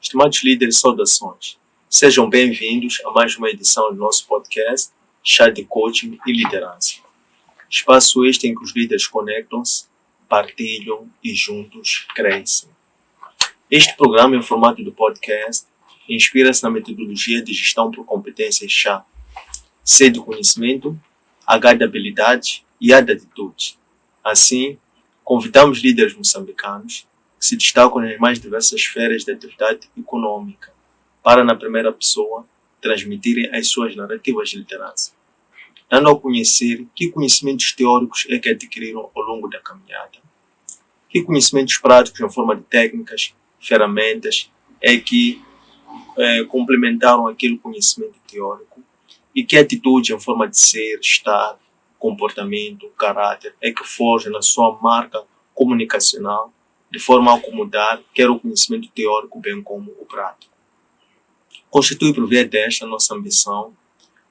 Estimados líderes, saudações. Sejam bem-vindos a mais uma edição do nosso podcast Chá de Coaching e Liderança. Espaço este em que os líderes conectam-se, partilham e juntos crescem. Este programa, em formato de podcast, inspira-se na metodologia de gestão por competências chá. C de conhecimento, H de habilidade e A de atitude. Assim, convidamos líderes moçambicanos que se destacam nas mais diversas esferas da atividade econômica para, na primeira pessoa, transmitirem as suas narrativas de liderança, dando a conhecer que conhecimentos teóricos é que adquiriram ao longo da caminhada, que conhecimentos práticos em forma de técnicas, ferramentas é que complementaram aquele conhecimento teórico e que atitude em forma de ser, estar, comportamento, caráter é que forja na sua marca comunicacional de forma a acomodar quer o conhecimento teórico bem como o prático. Constitui por via desta nossa ambição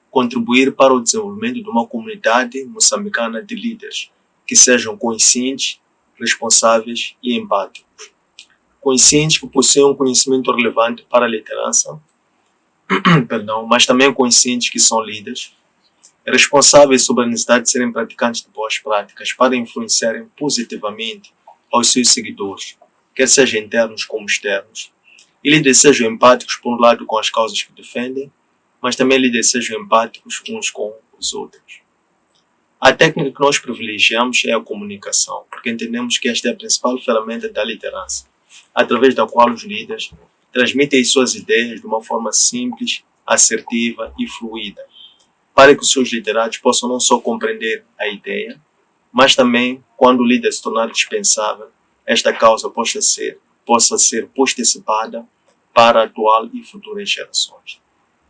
contribuir para o desenvolvimento de uma comunidade moçambicana de líderes que sejam conscientes, responsáveis e empáticos. Conscientes que possuem um conhecimento relevante para a liderança, mas também conscientes que são líderes, responsáveis sobre a necessidade de serem praticantes de boas práticas para influenciarem positivamente aos seus seguidores, quer sejam internos como externos, e líderes sejam empáticos, por um lado, com as causas que defendem, mas também líderes sejam empáticos uns com os outros. A técnica que nós privilegiamos é a comunicação, porque entendemos que esta é a principal ferramenta da liderança, através da qual os líderes transmitem as suas ideias de uma forma simples, assertiva e fluida, para que os seus liderados possam não só compreender a ideia, mas também, quando o líder se tornar dispensável, esta causa possa ser postecipada para a atual e futuras gerações.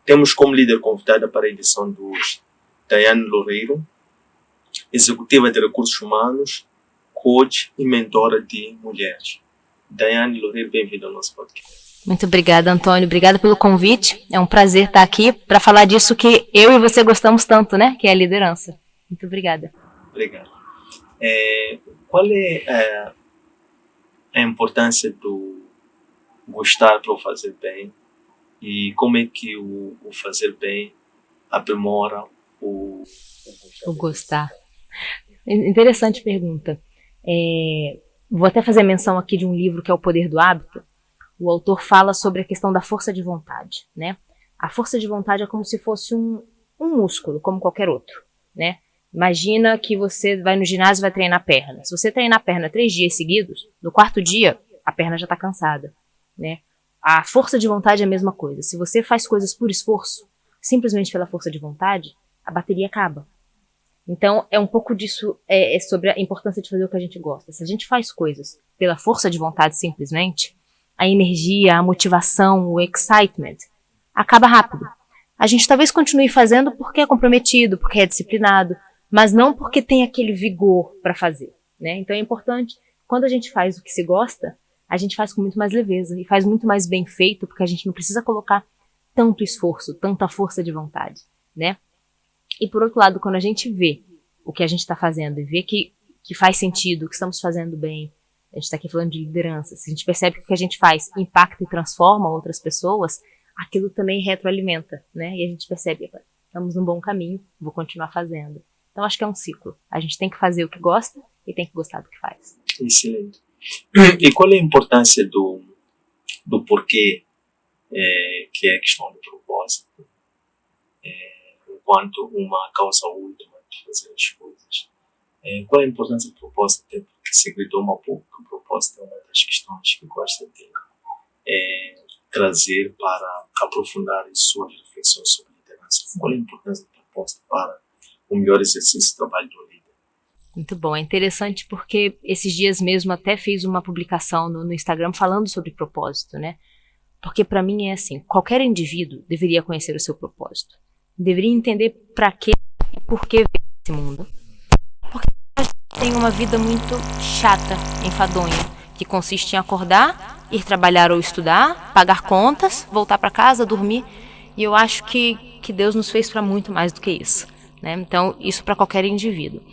Temos como líder convidada para a edição de hoje Daiane Loureiro, executiva de recursos humanos, coach e mentora de mulheres. Daiane Loureiro, bem-vinda ao nosso podcast. Muito obrigada, Antônio. Obrigada pelo convite. É um prazer estar aqui para falar disso que eu e você gostamos tanto, né? Que é a liderança. Muito obrigada. Obrigado. Qual é a importância do gostar para o fazer bem e como é que o fazer bem aprimora o gostar? Interessante pergunta. Vou até fazer menção aqui de um livro que é O Poder do Hábito. O autor fala sobre a questão da força de vontade, né? A força de vontade é como se fosse um músculo, como qualquer outro, né? Imagina que você vai no ginásio e vai treinar a perna. Se você treinar a perna 3 dias seguidos, no 4º dia, a perna já está cansada, né? A força de vontade é a mesma coisa. Se você faz coisas por esforço, simplesmente pela força de vontade, a bateria acaba. Então, é um pouco disso, é sobre a importância de fazer o que a gente gosta. Se a gente faz coisas pela força de vontade simplesmente, a energia, a motivação, o excitement, acaba rápido. A gente talvez continue fazendo porque é comprometido, porque é disciplinado, mas não porque tem aquele vigor para fazer, né? Então é importante, quando a gente faz o que se gosta, a gente faz com muito mais leveza e faz muito mais bem feito, porque a gente não precisa colocar tanto esforço, tanta força de vontade, né? E por outro lado, quando a gente vê o que a gente está fazendo e vê que faz sentido, que estamos fazendo bem, a gente está aqui falando de liderança, se a gente percebe que o que a gente faz impacta e transforma outras pessoas, aquilo também retroalimenta, né? E a gente percebe, estamos num bom caminho, vou continuar fazendo. Então, acho que é um ciclo. A gente tem que fazer o que gosta e tem que gostar do que faz. Excelente. E qual é a importância do porquê, que é a questão do propósito, enquanto uma causa última de fazer as coisas? Qual é a importância do propósito? Até porque se gritou um pouco que o propósito é uma das questões que gosta de trazer para aprofundar as suas reflexões sobre liderança. Qual é a importância do propósito para o melhor exercício do trabalho do líder? Muito bom, é interessante porque esses dias mesmo até fiz uma publicação no Instagram falando sobre propósito, né? Porque para mim é assim, qualquer indivíduo deveria conhecer o seu propósito, deveria entender para quê e por que veio esse mundo. Porque a gente tem uma vida muito chata, enfadonha, que consiste em acordar, ir trabalhar ou estudar, pagar contas, voltar para casa, dormir, e eu acho que Deus nos fez para muito mais do que isso, né? Então, isso para qualquer indivíduo.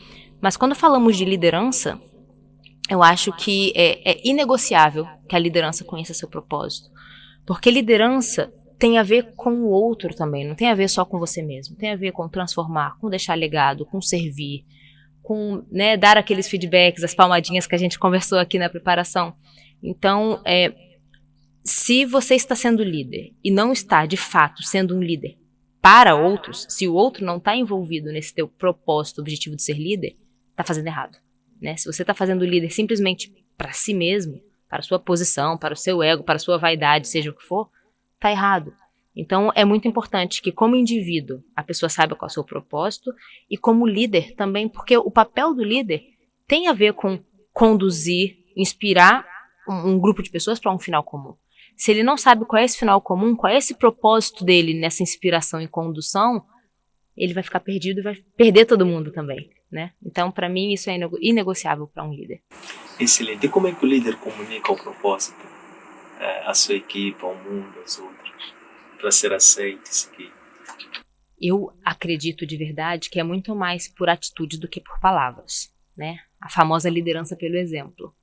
Mas quando falamos de liderança, eu acho que é inegociável que a liderança conheça seu propósito. Porque liderança tem a ver com o outro também, não tem a ver só com você mesmo, tem a ver com transformar, com deixar legado, com servir, com, né, dar aqueles feedbacks, as palmadinhas que a gente conversou aqui na preparação. Então, se você está sendo líder e não está, de fato, sendo um líder para outros, se o outro não está envolvido nesse teu propósito, objetivo de ser líder, está fazendo errado. Né? Se você está fazendo líder simplesmente para si mesmo, para a sua posição, para o seu ego, para a sua vaidade, seja o que for, está errado. Então, é muito importante que, como indivíduo, a pessoa saiba qual é o seu propósito e como líder também, porque o papel do líder tem a ver com conduzir, inspirar um grupo de pessoas para um final comum. Se ele não sabe qual é esse final comum, qual é esse propósito dele nessa inspiração e condução, ele vai ficar perdido e vai perder todo mundo também, né? Então, para mim, isso é inegociável para um líder. Excelente. E como é que o líder comunica o propósito à sua equipe, ao mundo, aos outros, para ser aceito e seguido? Eu acredito de verdade que é muito mais por atitude do que por palavras, né? A famosa liderança pelo exemplo.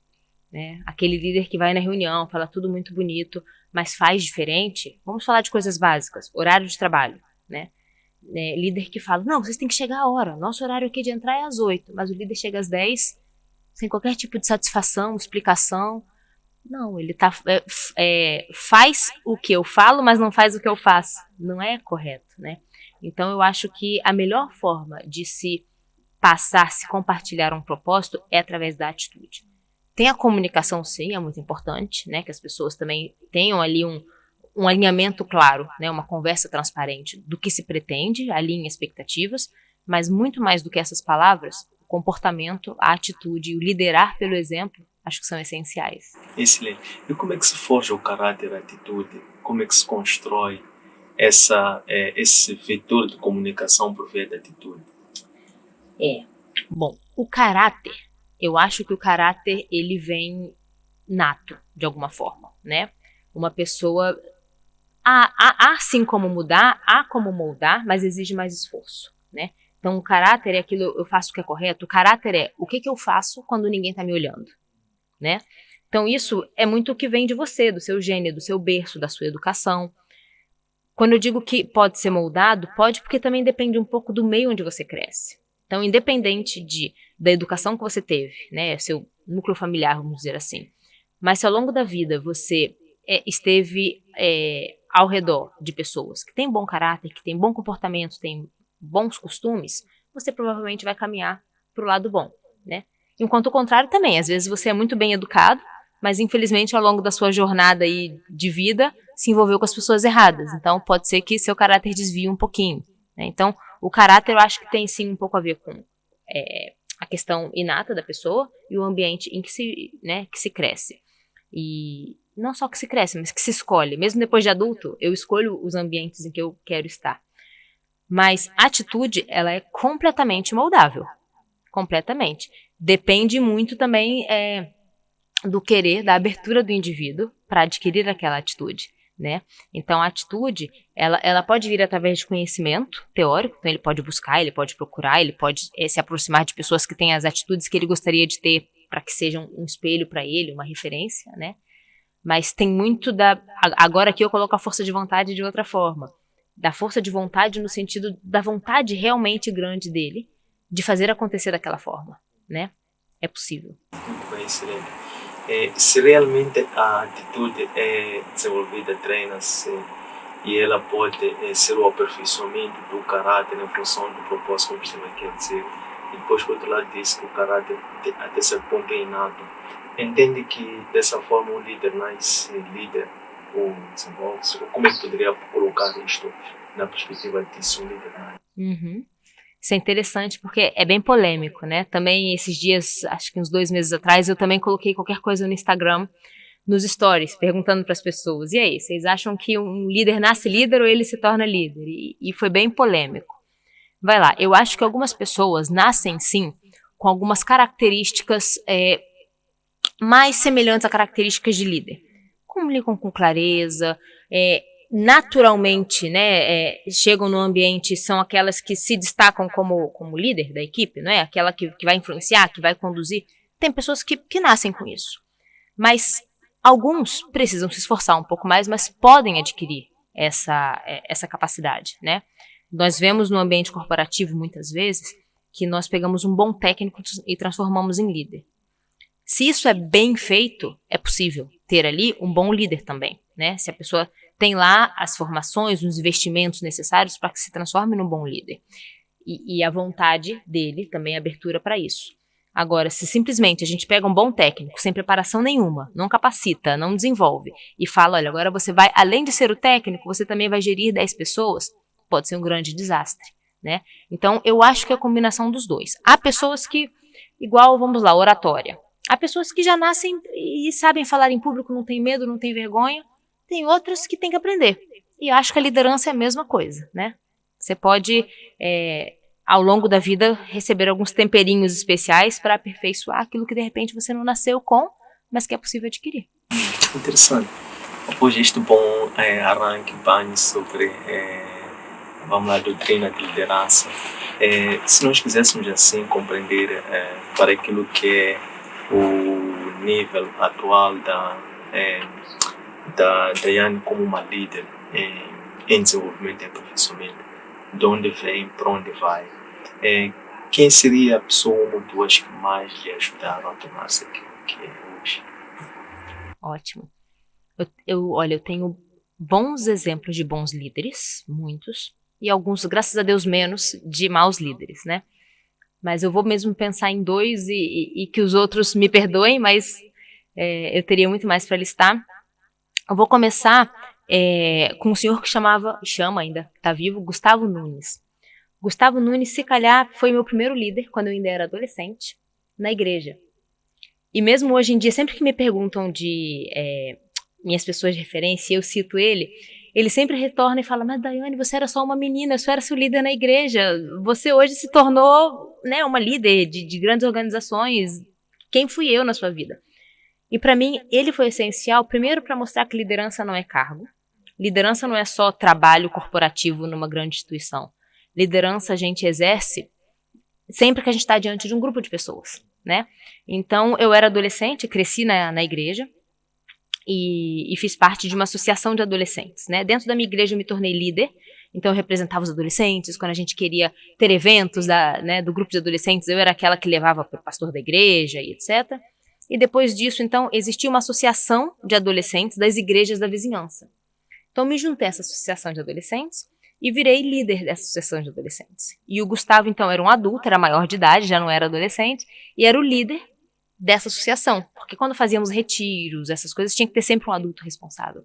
Né? Aquele líder que vai na reunião, fala tudo muito bonito, mas faz diferente. Vamos falar de coisas básicas, horário de trabalho, né? Líder que fala, não, vocês têm que chegar a hora, nosso horário aqui de entrar é às 8, mas o líder chega às 10, sem qualquer tipo de satisfação, explicação. Não, ele faz o que eu falo, mas não faz o que eu faço. Não é correto, né? Então eu acho que a melhor forma de se passar, se compartilhar um propósito é através da atitude. Tem a comunicação, sim, é muito importante, né? Que as pessoas também tenham ali um alinhamento claro, né? Uma conversa transparente do que se pretende, alinhem expectativas, mas muito mais do que essas palavras, o comportamento, a atitude e o liderar pelo exemplo, acho que são essenciais. Excelente. E como é que se forja o caráter, a atitude? Como é que se constrói esse vetor de comunicação por via da atitude? Bom, o caráter, eu acho que o caráter ele vem nato, de alguma forma, né? Uma pessoa, há sim como mudar, há como moldar, mas exige mais esforço, né? Então o caráter é aquilo, eu faço o que é correto, o caráter é o que eu faço quando ninguém está me olhando, né? Então isso é muito o que vem de você, do seu gênio, do seu berço, da sua educação. Quando eu digo que pode ser moldado, pode porque também depende um pouco do meio onde você cresce. Então, independente da educação que você teve, né, seu núcleo familiar, vamos dizer assim, mas se ao longo da vida você esteve ao redor de pessoas que têm bom caráter, que têm bom comportamento, têm bons costumes, você provavelmente vai caminhar para o lado bom, né? Enquanto o contrário também, às vezes você é muito bem educado, mas infelizmente ao longo da sua jornada aí de vida se envolveu com as pessoas erradas, então pode ser que seu caráter desvie um pouquinho, né? Então, o caráter eu acho que tem sim um pouco a ver com a questão inata da pessoa e o ambiente em que se cresce. E não só que se cresce, mas que se escolhe. Mesmo depois de adulto, eu escolho os ambientes em que eu quero estar. Mas a atitude, ela é completamente moldável. Completamente. Depende muito também do querer, da abertura do indivíduo para adquirir aquela atitude. Né? Então a atitude ela pode vir através de conhecimento teórico, então ele pode buscar, ele pode procurar, ele pode se aproximar de pessoas que têm as atitudes que ele gostaria de ter para que sejam um espelho para ele, uma referência, né? Mas tem muito agora aqui eu coloco a força de vontade de outra forma, da força de vontade no sentido da vontade realmente grande dele de fazer acontecer daquela forma, né? É possível. Muito bem, excelente. Se realmente a atitude é desenvolvida, treina-se e ela pode ser o aperfeiçoamento do caráter em função do propósito, como você quer dizer, e depois, por outro lado, diz que o caráter até certo ponto é inato. Entende que dessa forma o líder nasce líder ou desenvolve-se? Ou como é que poderia colocar isto na perspectiva disso, um líder nasce? Uhum. Isso é interessante porque é bem polêmico, né? Também esses dias, acho que uns 2 meses atrás, eu também coloquei qualquer coisa no Instagram, nos stories, perguntando para as pessoas, e aí, vocês acham que um líder nasce líder ou ele se torna líder? E foi bem polêmico. Vai lá, eu acho que algumas pessoas nascem sim com algumas características mais semelhantes a características de líder. Comunicam com clareza, naturalmente, né, chegam no ambiente, são aquelas que se destacam como líder da equipe, não é? Aquela que vai influenciar, que vai conduzir. Tem pessoas que nascem com isso. Mas Alguns precisam se esforçar um pouco mais, mas podem adquirir essa capacidade, né? Nós vemos no ambiente corporativo, muitas vezes, que nós pegamos um bom técnico e transformamos em líder. Se isso é bem feito, é possível ter ali um bom líder também, né? Se a pessoa tem lá as formações, os investimentos necessários para que se transforme num bom líder. E a vontade dele também é abertura para isso. Agora, se simplesmente a gente pega um bom técnico, sem preparação nenhuma, não capacita, não desenvolve, e fala, olha, agora você vai, além de ser o técnico, você também vai gerir 10 pessoas, pode ser um grande desastre, né? Então, eu acho que é a combinação dos dois. Há pessoas que, igual, vamos lá, oratória. Há pessoas que já nascem e sabem falar em público, não tem medo, não tem vergonha. Tem outras que têm que aprender. E acho que a liderança é a mesma coisa, né? Você pode, ao longo da vida, receber alguns temperinhos especiais para aperfeiçoar aquilo que, de repente, você não nasceu com, mas que é possível adquirir. Interessante. Após este bom arranque, Bani, sobre vamos lá, doutrina de liderança, se nós quiséssemos assim compreender para aquilo que é o nível atual da Daiane como uma líder em desenvolvimento e aperfeiçoamento, de onde vem, para onde vai, quem seria a pessoa ou duas que mais lhe ajudaram a tornar-se aquilo que é hoje? Ótimo. Olha, eu tenho bons exemplos de bons líderes, muitos, e alguns, graças a Deus, menos, de maus líderes, né? Mas eu vou mesmo pensar em dois e que os outros me perdoem, mas eu teria muito mais para listar. Eu vou começar com um senhor que chama ainda, está vivo, Gustavo Nunes. Gustavo Nunes, se calhar, foi meu primeiro líder, quando eu ainda era adolescente, na igreja. E mesmo hoje em dia, sempre que me perguntam de minhas pessoas de referência, eu cito ele sempre retorna e fala, mas Daiane, você era só uma menina, eu só era seu líder na igreja, você hoje se tornou, né, uma líder de grandes organizações, quem fui eu na sua vida? E para mim, ele foi essencial, primeiro para mostrar que liderança não é cargo, liderança não é só trabalho corporativo numa grande instituição, liderança a gente exerce sempre que a gente está diante de um grupo de pessoas, né? Então, eu era adolescente, cresci na igreja, e fiz parte de uma associação de adolescentes, né? Dentro da minha igreja eu me tornei líder, então eu representava os adolescentes, quando a gente queria ter eventos do grupo de adolescentes, eu era aquela que levava para o pastor da igreja e etc. E depois disso, então, existia uma associação de adolescentes das igrejas da vizinhança. Então me juntei a essa associação de adolescentes e virei líder dessa associação de adolescentes. E o Gustavo, então, era um adulto, era maior de idade, já não era adolescente, e era o líder dessa associação, porque quando fazíamos retiros, essas coisas, tinha que ter sempre um adulto responsável.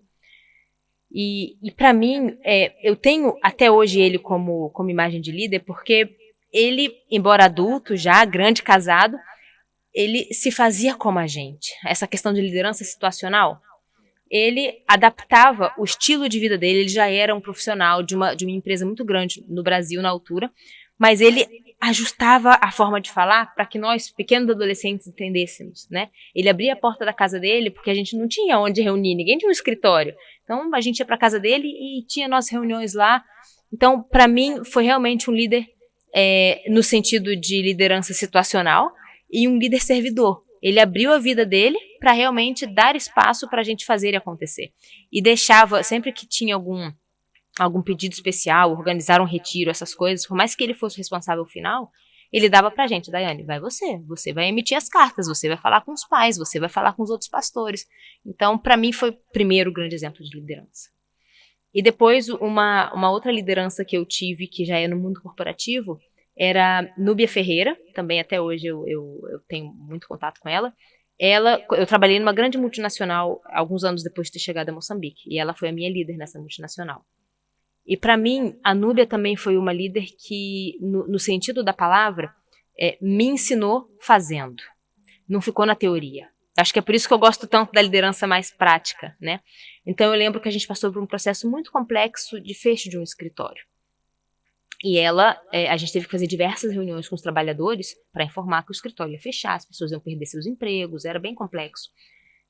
E para mim, eu tenho até hoje ele como imagem de líder, porque ele, embora adulto, já grande, casado, ele se fazia como a gente. Essa questão de liderança situacional, ele adaptava o estilo de vida dele, ele já era um profissional de uma empresa muito grande no Brasil na altura, mas ele ajustava a forma de falar para que nós, pequenos adolescentes, entendêssemos, né? Ele abria a porta da casa dele porque a gente não tinha onde reunir, ninguém tinha um escritório. Então, a gente ia para a casa dele e tinha nossas reuniões lá. Então, para mim, foi realmente um líder no sentido de liderança situacional e um líder servidor. Ele abriu a vida dele para realmente dar espaço para a gente fazer e acontecer. E deixava, sempre que tinha algum pedido especial, organizar um retiro, essas coisas, por mais que ele fosse o responsável final, ele dava pra gente, Daiane, vai você vai emitir as cartas, você vai falar com os pais, você vai falar com os outros pastores. Então, para mim, foi o primeiro grande exemplo de liderança. E depois, uma outra liderança que eu tive, que já é no mundo corporativo, era Núbia Ferreira, também até hoje eu tenho muito contato com ela. Eu trabalhei numa grande multinacional alguns anos depois de ter chegado a Moçambique, e ela foi a minha líder nessa multinacional. E para mim, a Núbia também foi uma líder que, no sentido da palavra, me ensinou fazendo. Não ficou na teoria. Acho que é por isso que eu gosto tanto da liderança mais prática, né? Então eu lembro que a gente passou por um processo muito complexo de fecho de um escritório. E a gente teve que fazer diversas reuniões com os trabalhadores para informar que o escritório ia fechar, as pessoas iam perder seus empregos, era bem complexo.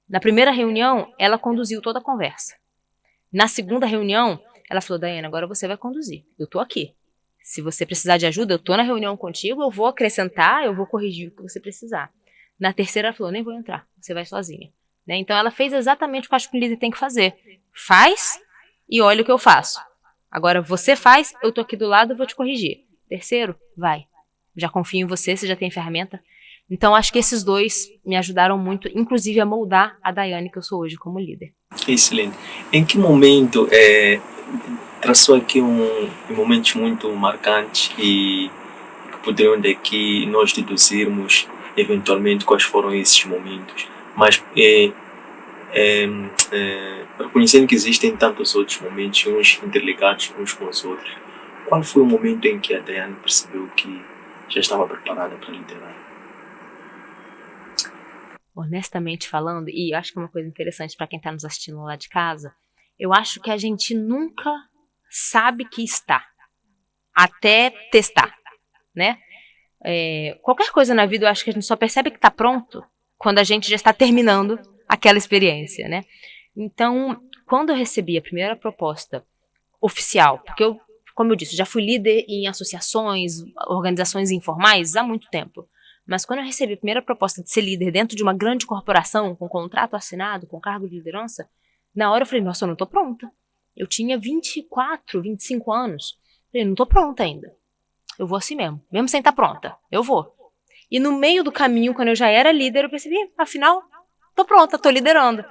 Na primeira reunião, ela conduziu toda a conversa. Na segunda reunião, ela falou, Daiane, agora você vai conduzir. Eu tô aqui. Se você precisar de ajuda, eu tô na reunião contigo, eu vou acrescentar, eu vou corrigir o que você precisar. Na terceira, ela falou, nem vou entrar, você vai sozinha. né? Então ela fez exatamente o que eu acho que o líder tem que fazer. Faz e olha o que eu faço. Agora você faz, eu tô aqui do lado, eu vou te corrigir. Terceiro, vai. Já confio em você, você já tem ferramenta. Então acho que esses dois me ajudaram muito, inclusive a moldar a Daiane que eu sou hoje como líder. Excelente. Em que momento traçou aqui um momento muito marcante e poderiam daqui nós deduzirmos eventualmente quais foram esses momentos, mas reconhecendo que existem tantos outros momentos, uns interligados uns com os outros, qual foi o momento em que a Daiane percebeu que já estava preparada para liderar? Honestamente falando, e eu acho que é uma coisa interessante para quem está nos assistindo lá de casa, eu acho que a gente nunca sabe que está, até testar, né? Qualquer coisa na vida eu acho que a gente só percebe que está pronto quando a gente já está terminando aquela experiência, né? Então, quando eu recebi a primeira proposta oficial, porque eu, como eu disse, já fui líder em associações, organizações informais há muito tempo, mas quando eu recebi a primeira proposta de ser líder dentro de uma grande corporação, com contrato assinado, com cargo de liderança, na hora eu falei, nossa, eu não estou pronta. Eu tinha 24, 25 anos. Eu falei, não estou pronta ainda. Eu vou assim mesmo sem estar pronta, eu vou. E no meio do caminho, quando eu já era líder, eu percebi, afinal, tô pronta, tô liderando.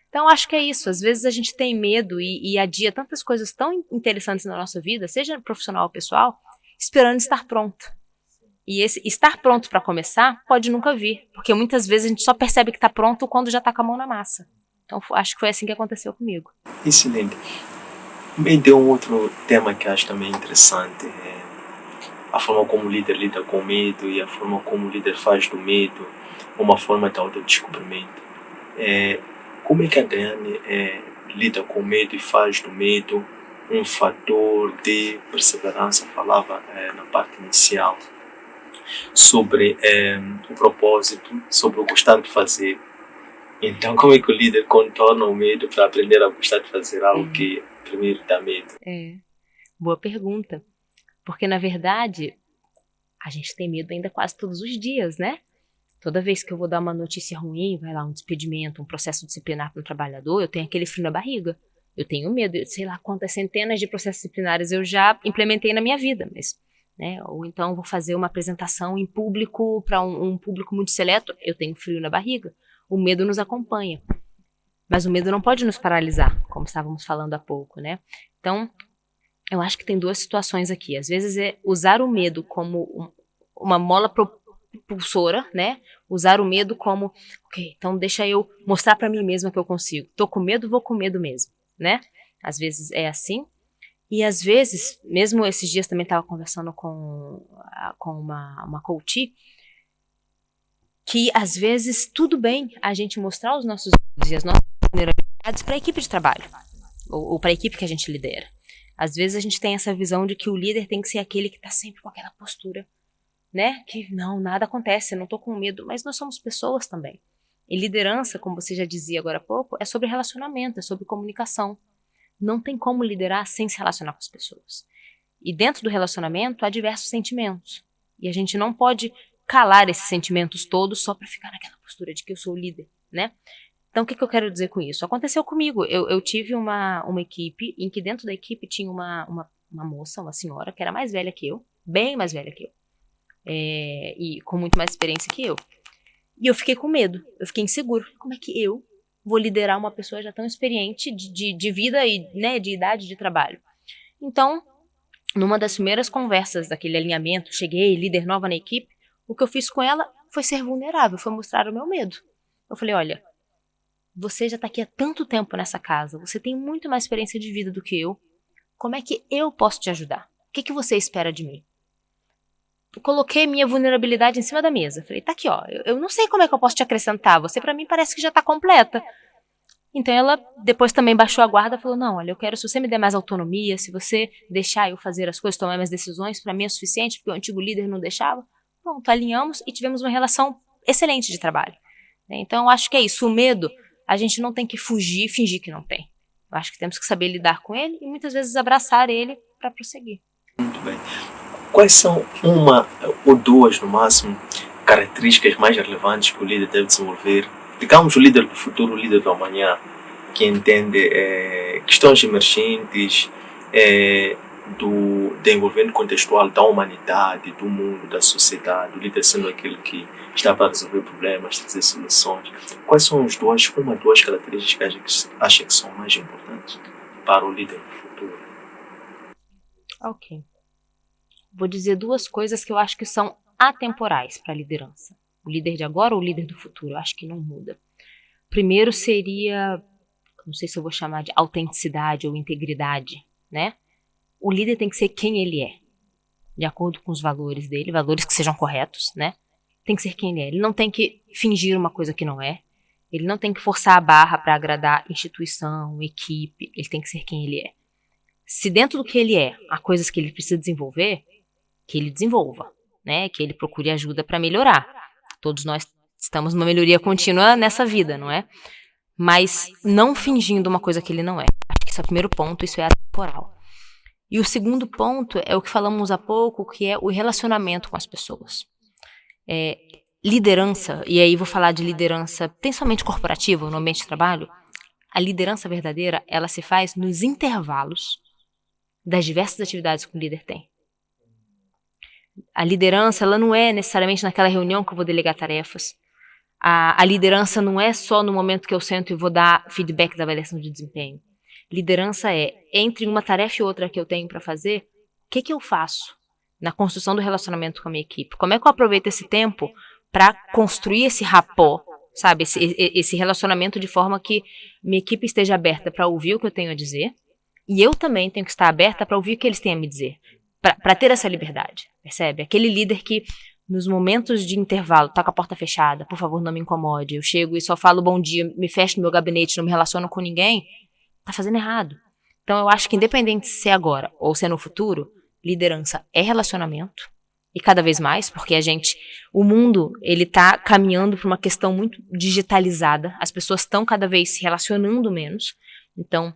Então, acho que é isso. Às vezes a gente tem medo e adia tantas coisas tão interessantes na nossa vida, seja profissional ou pessoal, esperando estar pronto. E esse estar pronto para começar pode nunca vir, porque muitas vezes a gente só percebe que está pronto quando já está com a mão na massa. Então, acho que foi assim que aconteceu comigo. Excelente. Bem, tem um outro tema que acho também interessante, a forma como o líder lida com o medo e a forma como o líder faz do medo uma forma de autodescobrimento. Como é que a Daiane lida com o medo e faz do medo um fator de perseverança? Falava na parte inicial sobre o propósito, sobre o gostar de fazer. Então, como é que o líder contorna o medo para aprender a gostar de fazer algo que primeiro dá medo? Boa pergunta. Porque, na verdade, a gente tem medo ainda quase todos os dias, né? Toda vez que eu vou dar uma notícia ruim, vai lá um despedimento, um processo disciplinar para um trabalhador, eu tenho aquele frio na barriga. Eu tenho medo, sei lá quantas centenas de processos disciplinares eu já implementei na minha vida, mas, né? Ou então vou fazer uma apresentação em público para um público muito seleto, eu tenho frio na barriga. O medo nos acompanha. Mas o medo não pode nos paralisar, como estávamos falando há pouco, né? Então, eu acho que tem duas situações aqui. Às vezes é usar o medo como uma mola propulsora, né? Usar o medo como, ok, então deixa eu mostrar para mim mesma que eu consigo. Tô com medo, vou com medo mesmo, né? Às vezes é assim. E às vezes, mesmo esses dias também estava conversando com uma coach, que às vezes tudo bem a gente mostrar os nossos medos e as nossas vulnerabilidades para a equipe de trabalho, ou para a equipe que a gente lidera. Às vezes a gente tem essa visão de que o líder tem que ser aquele que está sempre com aquela postura, né? Que não, nada acontece, eu não estou com medo, mas nós somos pessoas também. E liderança, como você já dizia agora há pouco, é sobre relacionamento, é sobre comunicação. Não tem como liderar sem se relacionar com as pessoas. E dentro do relacionamento há diversos sentimentos. E a gente não pode calar esses sentimentos todos só para ficar naquela postura de que eu sou o líder, né? Então, o que eu quero dizer com isso? Aconteceu comigo. Eu tive uma equipe em que dentro da equipe tinha uma moça, uma senhora, que era mais velha que eu, bem mais velha que eu, e com muito mais experiência que eu. E eu fiquei com medo, eu fiquei inseguro. Como é que eu vou liderar uma pessoa já tão experiente de vida e, né, de idade de trabalho? Então, numa das primeiras conversas daquele alinhamento, cheguei, líder nova na equipe, o que eu fiz com ela foi ser vulnerável, foi mostrar o meu medo. Eu falei, olha, você já está aqui há tanto tempo nessa casa, você tem muito mais experiência de vida do que eu, como é que eu posso te ajudar? O que você espera de mim? Eu coloquei minha vulnerabilidade em cima da mesa. Falei, tá aqui, ó, eu não sei como é que eu posso te acrescentar, você pra mim parece que já tá completa. Então ela depois também baixou a guarda e falou, não, olha, eu quero, se você me der mais autonomia, se você deixar eu fazer as coisas, tomar minhas decisões, pra mim é suficiente, porque o antigo líder não deixava. Pronto, alinhamos e tivemos uma relação excelente de trabalho. Então eu acho que é isso, o medo, a gente não tem que fugir e fingir que não tem. Eu acho que temos que saber lidar com ele e muitas vezes abraçar ele para prosseguir. Muito bem. Quais são uma ou duas, no máximo, características mais relevantes que o líder deve desenvolver digamos, o líder do futuro, o líder do amanhã, que entende questões emergentes, do desenvolvimento contextual da humanidade, do mundo, da sociedade, o líder sendo aquele que está para resolver problemas, trazer soluções. Quais são duas características que acha que são mais importantes para o líder do futuro? Ok. Vou dizer duas coisas que eu acho que são atemporais para a liderança. O líder de agora ou o líder do futuro? Eu acho que não muda. Primeiro seria, não sei se eu vou chamar de autenticidade ou integridade, né? O líder tem que ser quem ele é, de acordo com os valores dele, valores que sejam corretos, né? Tem que ser quem ele é. Ele não tem que fingir uma coisa que não é. Ele não tem que forçar a barra para agradar instituição, equipe. Ele tem que ser quem ele é. Se dentro do que ele é, há coisas que ele precisa desenvolver, que ele desenvolva, né? Que ele procure ajuda para melhorar. Todos nós estamos numa melhoria contínua nessa vida, não é? Mas não fingindo uma coisa que ele não é. Acho que esse é o primeiro ponto, isso é atemporal. E o segundo ponto é o que falamos há pouco, que é o relacionamento com as pessoas. Liderança, e aí vou falar de liderança principalmente corporativa, no ambiente de trabalho, a liderança verdadeira, ela se faz nos intervalos das diversas atividades que o líder tem. A liderança, ela não é necessariamente naquela reunião que eu vou delegar tarefas. A liderança não é só no momento que eu sento e vou dar feedback da avaliação de desempenho. Liderança é, entre uma tarefa e outra que eu tenho para fazer, o que eu faço na construção do relacionamento com a minha equipe? Como é que eu aproveito esse tempo para construir esse rapport, sabe? Esse relacionamento de forma que minha equipe esteja aberta para ouvir o que eu tenho a dizer e eu também tenho que estar aberta para ouvir o que eles têm a me dizer, para ter essa liberdade, percebe? Aquele líder que nos momentos de intervalo tá com a porta fechada, por favor não me incomode, eu chego e só falo bom dia, me fecho no meu gabinete, não me relaciono com ninguém, tá fazendo errado. Então eu acho que independente se é agora ou se é no futuro, liderança é relacionamento, e cada vez mais, porque o mundo, ele tá caminhando para uma questão muito digitalizada, as pessoas estão cada vez se relacionando menos, então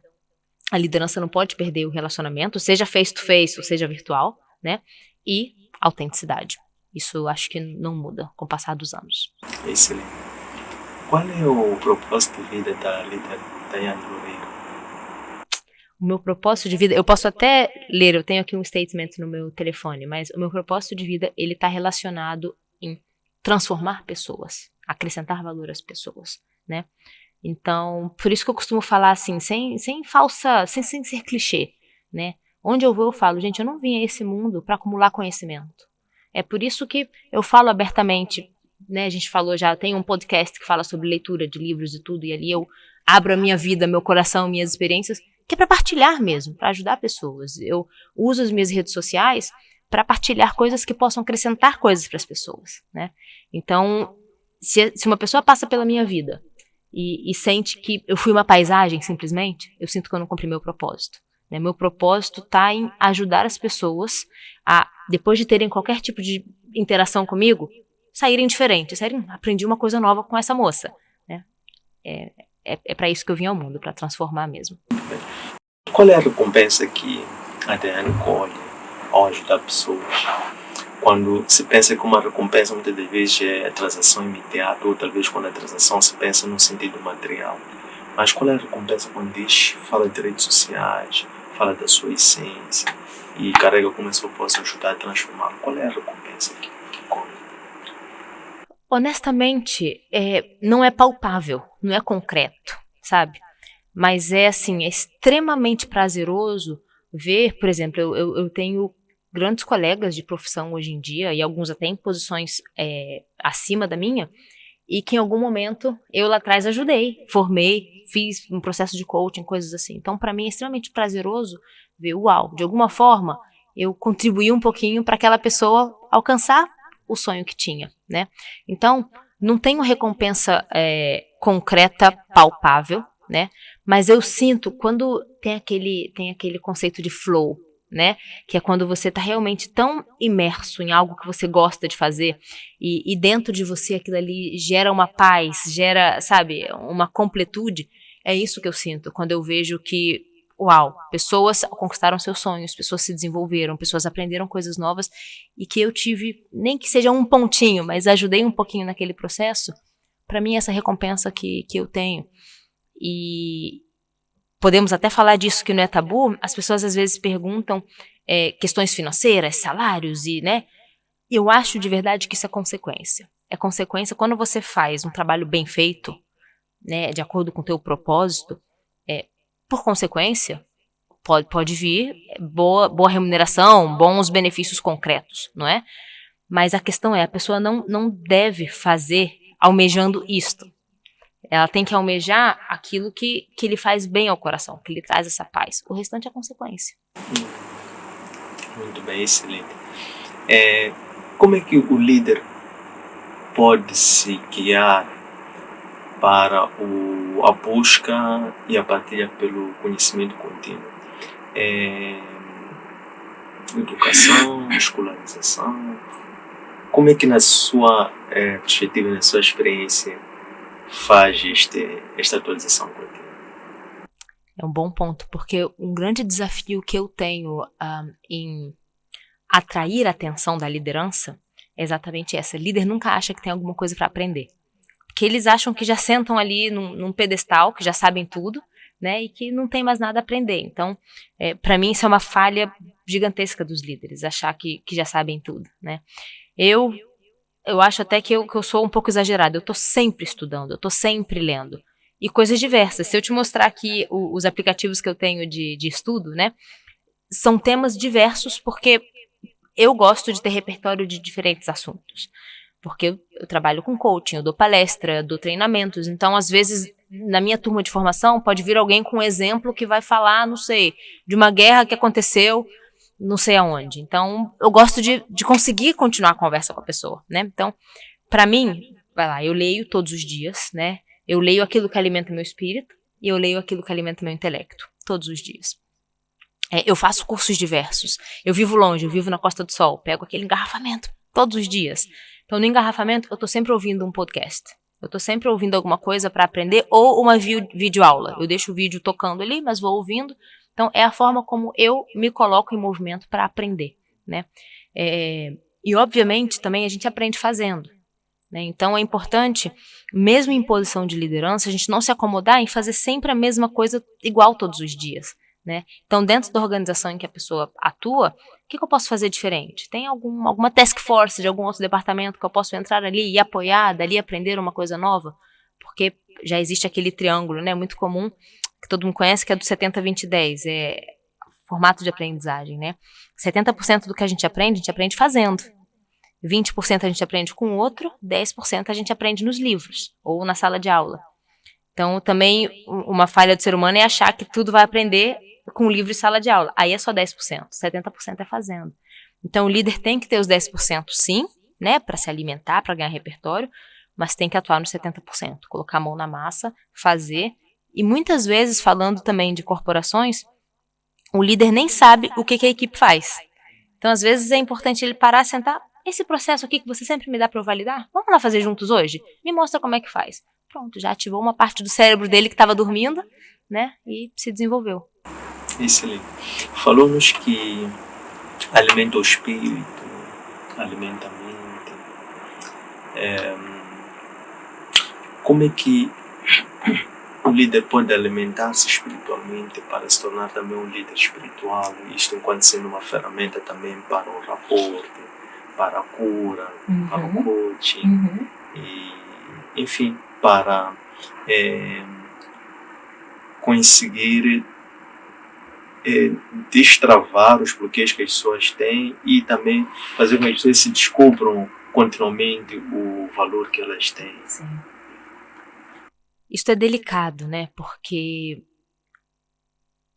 a liderança não pode perder o relacionamento, seja face to face ou seja virtual, né? E autenticidade. Isso eu acho que não muda com o passar dos anos. Excelente. Qual é o propósito de vida da líder Daiane Loureiro? O meu propósito de vida, eu posso até ler, eu tenho aqui um statement no meu telefone, mas o meu propósito de vida, ele está relacionado em transformar pessoas, acrescentar valor às pessoas, né? Então, por isso que eu costumo falar assim, sem ser clichê, né? Onde eu vou, eu falo, gente, eu não vim a esse mundo para acumular conhecimento. É por isso que eu falo abertamente, né? A gente falou já, tem um podcast que fala sobre leitura de livros e tudo, e ali eu abro a minha vida, meu coração, minhas experiências, que é para partilhar mesmo, para ajudar pessoas. Eu uso as minhas redes sociais para partilhar coisas que possam acrescentar coisas para as pessoas, né? Então, se uma pessoa passa pela minha vida e sente que eu fui uma paisagem, simplesmente, eu sinto que eu não cumpri meu propósito. Né? Meu propósito está em ajudar as pessoas a, depois de terem qualquer tipo de interação comigo, saírem diferentes, aprendi uma coisa nova com essa moça. Né? É para isso que eu vim ao mundo, para transformar mesmo. Qual é a recompensa que a Daiane colhe ao ajudar pessoas? Quando se pensa que uma recompensa muitas das vezes é a transação imediata, ou talvez quando a transação se pensa no sentido material. Mas qual é a recompensa quando fala de redes sociais, fala da sua essência e carrega como se eu possa ajudar a transformar? Qual é a recompensa que colhe? Honestamente, não é palpável, não é concreto, sabe? Mas é assim, é extremamente prazeroso ver, por exemplo, eu tenho grandes colegas de profissão hoje em dia, e alguns até em posições acima da minha, e que em algum momento eu lá atrás ajudei, formei, fiz um processo de coaching, coisas assim. Então, para mim é extremamente prazeroso ver, uau, de alguma forma eu contribuí um pouquinho para aquela pessoa alcançar o sonho que tinha, né? Então, não tenho recompensa concreta, palpável, né? Mas eu sinto, quando tem aquele conceito de flow, né? Que é quando você está realmente tão imerso em algo que você gosta de fazer e dentro de você aquilo ali gera uma paz, gera, sabe, uma completude. É isso que eu sinto quando eu vejo que, uau, pessoas conquistaram seus sonhos, pessoas se desenvolveram, pessoas aprenderam coisas novas e que eu tive, nem que seja um pontinho, mas ajudei um pouquinho naquele processo. para mim, essa recompensa que eu tenho. E podemos até falar disso que não é tabu. As pessoas às vezes perguntam questões financeiras, salários e, né? Eu acho de verdade que isso é consequência. É consequência quando você faz um trabalho bem feito, né, de acordo com o teu propósito, por consequência, pode vir boa remuneração, bons benefícios concretos, não é? Mas a questão é, a pessoa não deve fazer almejando isto. Ela tem que almejar aquilo que lhe faz bem ao coração, que lhe traz essa paz. O restante é consequência. Muito bem, excelente. Como é que o líder pode se guiar para a busca e a partilha pelo conhecimento contínuo? Educação, escolarização. Como é que na sua perspectiva, na sua experiência, faz esta atualização contínua? É um bom ponto, porque um grande desafio que eu tenho em atrair a atenção da liderança é exatamente essa. O líder nunca acha que tem alguma coisa para aprender. Porque eles acham que já sentam ali num pedestal, que já sabem tudo, né, e que não tem mais nada a aprender. Então, para mim, isso é uma falha gigantesca dos líderes, achar que já sabem tudo, né. Eu acho até que eu sou um pouco exagerada. Eu estou sempre estudando, eu estou sempre lendo. E coisas diversas. Se eu te mostrar aqui os aplicativos que eu tenho de estudo, né, são temas diversos, porque eu gosto de ter repertório de diferentes assuntos. Porque eu trabalho com coaching, eu dou palestra, dou treinamentos. Então, às vezes, na minha turma de formação, pode vir alguém com um exemplo que vai falar, não sei, de uma guerra que aconteceu não sei aonde. Então, eu gosto de conseguir continuar a conversa com a pessoa, né? Então, para mim, vai lá, eu leio todos os dias, né? Eu leio aquilo que alimenta meu espírito e eu leio aquilo que alimenta meu intelecto, todos os dias. Eu faço cursos diversos. Eu vivo longe, eu vivo na Costa do Sol, pego aquele engarrafamento todos os dias. Então, no engarrafamento, eu tô sempre ouvindo um podcast. Eu tô sempre ouvindo alguma coisa para aprender ou uma videoaula. Eu deixo o vídeo tocando ali, mas vou ouvindo. Então, é a forma como eu me coloco em movimento para aprender, né? E, obviamente, também a gente aprende fazendo, né? Então, é importante, mesmo em posição de liderança, a gente não se acomodar em fazer sempre a mesma coisa igual todos os dias, né? Então, dentro da organização em que a pessoa atua, o que eu posso fazer diferente? Tem alguma task force de algum outro departamento que eu posso entrar ali e apoiar, dali aprender uma coisa nova? Porque já existe aquele triângulo, né, muito comum, que todo mundo conhece, que é do 70-20-10, formato de aprendizagem, né? 70% do que a gente aprende fazendo. 20% a gente aprende com o outro, 10% a gente aprende nos livros ou na sala de aula. Então, também, uma falha do ser humano é achar que tudo vai aprender com livro e sala de aula. Aí é só 10%, 70% é fazendo. Então, o líder tem que ter os 10% sim, né, para se alimentar, para ganhar repertório, mas tem que atuar nos 70%, colocar a mão na massa, fazer. E muitas vezes, falando também de corporações, o líder nem sabe o que a equipe faz. Então, às vezes, é importante ele parar, sentar. Esse processo aqui que você sempre me dá para eu validar, vamos lá fazer juntos hoje? Me mostra como é que faz. Pronto, já ativou uma parte do cérebro dele que estava dormindo, né? E se desenvolveu. Excelente. Falou-nos que alimenta o espírito, alimenta a mente. Como é que o líder pode alimentar-se espiritualmente para se tornar também um líder espiritual? Isto enquanto sendo uma ferramenta também para o raporte, para a cura, para o coaching, e, enfim, para conseguir destravar os bloqueios que as pessoas têm e também fazer com que as pessoas se descubram continuamente o valor que elas têm. Sim. Isso é delicado, né? Porque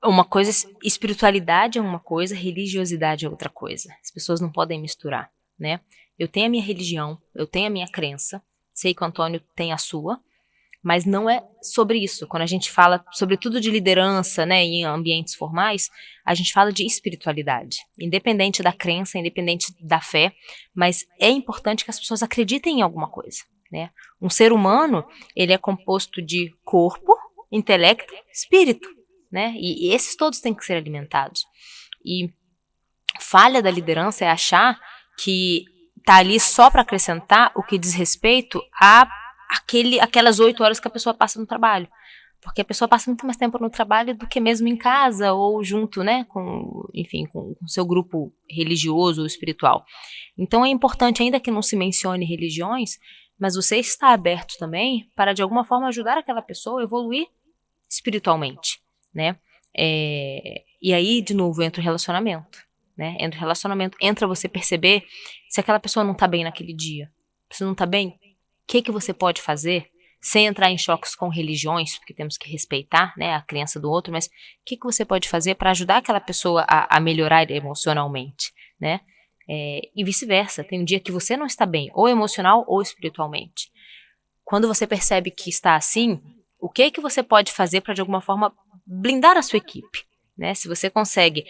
uma coisa, espiritualidade é uma coisa, religiosidade é outra coisa. As pessoas não podem misturar, né? Eu tenho a minha religião, eu tenho a minha crença, sei que o Antônio tem a sua, mas não é sobre isso. Quando a gente fala, sobretudo de liderança, né, em ambientes formais, a gente fala de espiritualidade, independente da crença, independente da fé, mas é importante que as pessoas acreditem em alguma coisa, né? Um ser humano, ele é composto de corpo, intelecto, espírito, né? E esses todos têm que ser alimentados. E falha da liderança é achar que tá ali só para acrescentar o que diz respeito à aquelas 8 horas que a pessoa passa no trabalho. Porque a pessoa passa muito mais tempo no trabalho do que mesmo em casa ou junto, né, com o seu grupo religioso ou espiritual. Então é importante, ainda que não se mencione religiões, mas você está aberto também para, de alguma forma, ajudar aquela pessoa a evoluir espiritualmente, né? E aí, de novo, entra o relacionamento, né? Entra você perceber se aquela pessoa não está bem naquele dia. Se não está bem, o que você pode fazer? Sem entrar em choques com religiões, porque temos que respeitar, né, a crença do outro, mas o que você pode fazer para ajudar aquela pessoa a melhorar emocionalmente, né? E vice-versa, tem um dia que você não está bem, ou emocional ou espiritualmente. Quando você percebe que está assim, o que você pode fazer para, de alguma forma, blindar a sua equipe, né? Se você consegue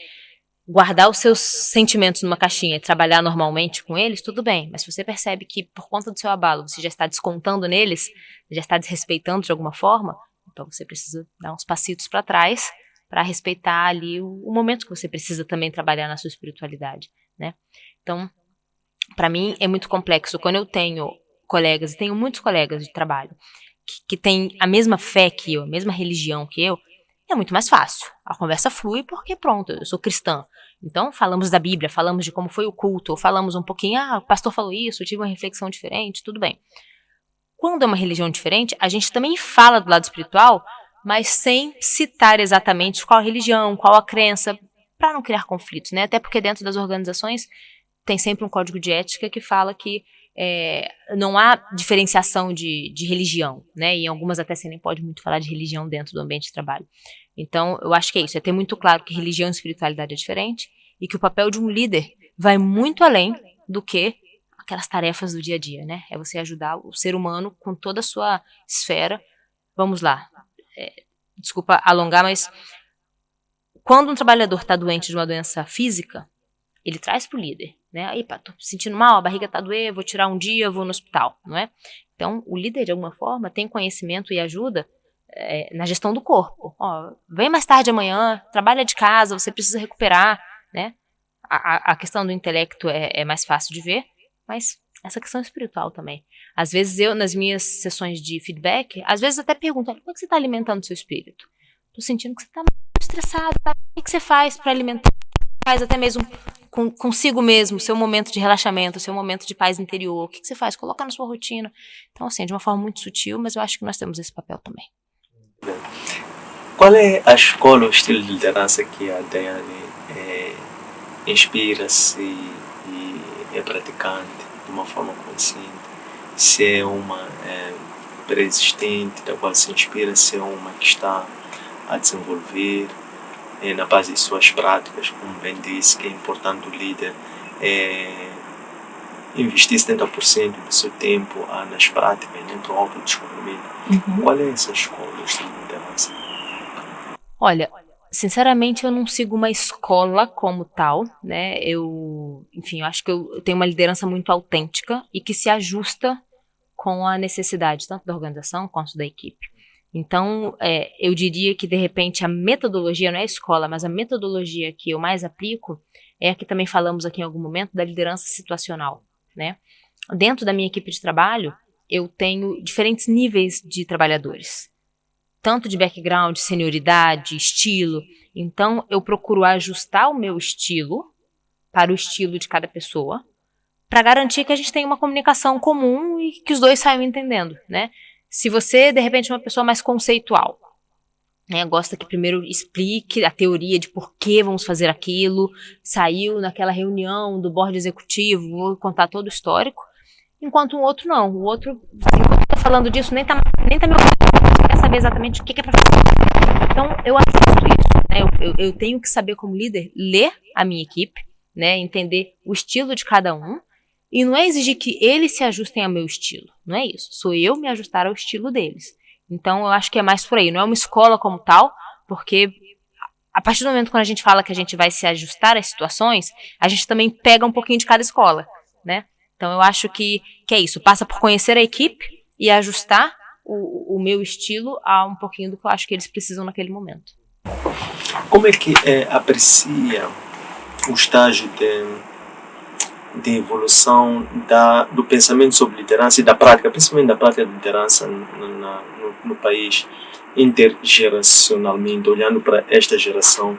guardar os seus sentimentos numa caixinha e trabalhar normalmente com eles, tudo bem. Mas se você percebe que, por conta do seu abalo, você já está descontando neles, já está desrespeitando de alguma forma, então você precisa dar uns passitos para trás para respeitar ali o momento que você precisa também trabalhar na sua espiritualidade, né? Então, para mim é muito complexo. Quando eu tenho colegas, e tenho muitos colegas de trabalho, que têm a mesma fé que eu, a mesma religião que eu, é muito mais fácil. A conversa flui porque, pronto, eu sou cristã. Então, falamos da Bíblia, falamos de como foi o culto, ou falamos um pouquinho, o pastor falou isso, eu tive uma reflexão diferente, tudo bem. Quando é uma religião diferente, a gente também fala do lado espiritual, mas sem citar exatamente qual a religião, qual a crença, para não criar conflitos, né? Até porque dentro das organizações tem sempre um código de ética que fala que não há diferenciação de religião, né? E em algumas até você nem pode muito falar de religião dentro do ambiente de trabalho. Então, eu acho que é isso, é ter muito claro que religião e espiritualidade é diferente e que o papel de um líder vai muito além do que aquelas tarefas do dia a dia, né? É você ajudar o ser humano com toda a sua esfera. Vamos lá, desculpa alongar, mas quando um trabalhador está doente de uma doença física, ele traz para o líder, né? Aí, tô sentindo mal, a barriga tá doendo, vou tirar um dia, vou no hospital, não é? Então, o líder, de alguma forma, tem conhecimento e ajuda na gestão do corpo. Vem mais tarde amanhã, trabalha de casa, você precisa recuperar, né? A questão do intelecto é mais fácil de ver, mas essa questão espiritual também. Às vezes eu, nas minhas sessões de feedback, às vezes até pergunto, como é que você está alimentando o seu espírito? Tô sentindo que você está muito estressado, tá? O que você faz para alimentar? Faz até mesmo consigo mesmo, seu momento de relaxamento, seu momento de paz interior, o que você faz? Coloca na sua rotina. Então, assim, de uma forma muito sutil, mas eu acho que nós temos esse papel também. Qual é a escola ou estilo de liderança que a Daiane inspira-se e é praticante de uma forma consciente? Se é uma persistente, da qual se inspira, se é uma que está a desenvolver na base de suas práticas, como bem disse, que é importante o líder investir 70% do seu tempo nas práticas, dentro do autodescobrimento. Qual é essa escola, o estilo de liderança? Olha, sinceramente eu não sigo uma escola como tal, né? Eu acho que eu tenho uma liderança muito autêntica e que se ajusta com a necessidade tanto da organização quanto da equipe. Então, eu diria que, de repente, a metodologia, não é a escola, mas a metodologia que eu mais aplico é a que também falamos aqui em algum momento, da liderança situacional, né? Dentro da minha equipe de trabalho, eu tenho diferentes níveis de trabalhadores, tanto de background, senioridade, estilo. Então, eu procuro ajustar o meu estilo para o estilo de cada pessoa, para garantir que a gente tenha uma comunicação comum e que os dois saiam entendendo, né? Se você, de repente, é uma pessoa mais conceitual, né, gosta que primeiro explique a teoria de por que vamos fazer aquilo, saiu naquela reunião do board executivo, vou contar todo o histórico, enquanto um outro não. O outro, enquanto está falando disso, nem tá me ouvindo, quer saber exatamente o que é para fazer. Então, eu assisto isso, né? Eu tenho que saber, como líder, ler a minha equipe, né, entender o estilo de cada um. E não é exigir que eles se ajustem ao meu estilo, não é isso. Sou eu me ajustar ao estilo deles. Então, eu acho que é mais por aí. Não é uma escola como tal, porque a partir do momento quando a gente fala que a gente vai se ajustar às situações, a gente também pega um pouquinho de cada escola, né? Então, eu acho que é isso. Passa por conhecer a equipe e ajustar o meu estilo a um pouquinho do que eu acho que eles precisam naquele momento. Como é que aprecia o estágio de de evolução do pensamento sobre liderança e da prática, principalmente da prática de liderança no país, intergeracionalmente, olhando para esta geração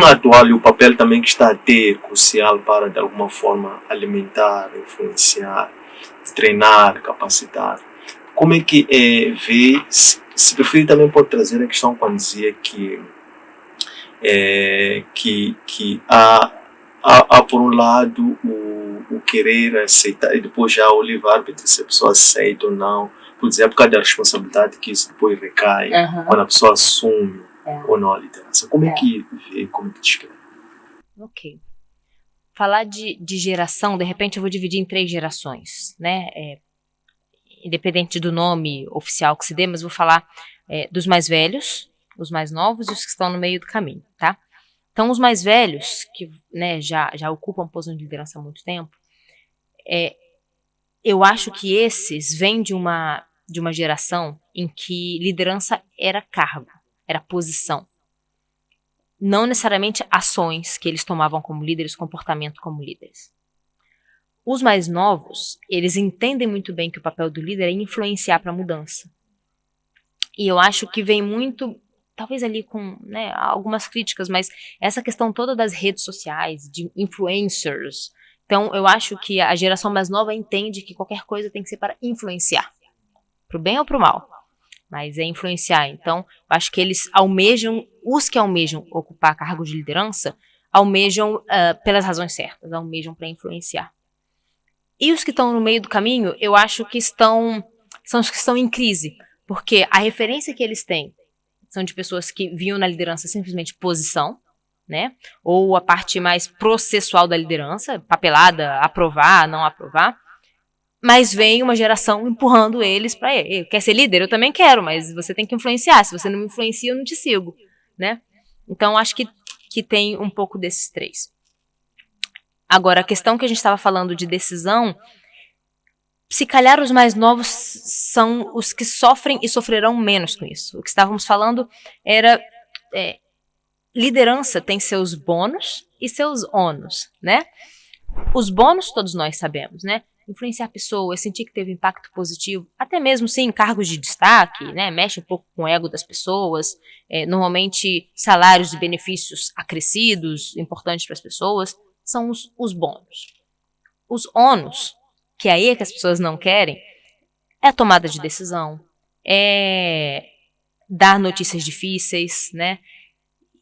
atual e o papel também que está a ter, crucial para, de alguma forma, alimentar, influenciar, treinar, capacitar. Como é que vê, se preferir também pode trazer a questão quando dizia que há por um lado o querer aceitar e depois já o levar para se a pessoa aceita ou não, por dizer, por causa da responsabilidade que isso depois recai quando a pessoa assume ou não a liderança. Como é que vê, como é que descreve? Ok. Falar de geração, de repente eu vou dividir em 3 gerações, né? Independente do nome oficial que se dê, mas vou falar dos mais velhos, os mais novos e os que estão no meio do caminho, tá? Então, os mais velhos, que, né, já ocupam posição de liderança há muito tempo, eu acho que esses vêm de uma geração em que liderança era cargo, era posição. Não necessariamente ações que eles tomavam como líderes, comportamento como líderes. Os mais novos, eles entendem muito bem que o papel do líder é influenciar para a mudança. E eu acho que vem muito, talvez ali com, né, algumas críticas, mas essa questão toda das redes sociais, de influencers. Então, eu acho que a geração mais nova entende que qualquer coisa tem que ser para influenciar, pro bem ou pro mal, mas é influenciar. Então, eu acho que eles almejam, os que almejam ocupar cargos de liderança, almejam pelas razões certas, almejam para influenciar. E os que estão no meio do caminho, eu acho que são os que estão em crise, porque a referência que eles têm são de pessoas que viam na liderança simplesmente posição, né? Ou a parte mais processual da liderança, papelada, aprovar, não aprovar. Mas vem uma geração empurrando eles para quer ser líder? Eu também quero, mas você tem que influenciar. Se você não me influencia, eu não te sigo, né? Então, acho que tem um pouco desses 3. Agora, a questão que a gente estava falando de decisão, se calhar os mais novos são os que sofrem e sofrerão menos com isso. O que estávamos falando era liderança tem seus bônus e seus ônus, né? Os bônus todos nós sabemos, né? Influenciar pessoas, sentir que teve impacto positivo, até mesmo sim cargos de destaque, né? Mexe um pouco com o ego das pessoas, normalmente salários e benefícios acrescidos, importantes para as pessoas, são os bônus. Os ônus, que aí é que as pessoas não querem, é a tomada de decisão, é dar notícias difíceis, né?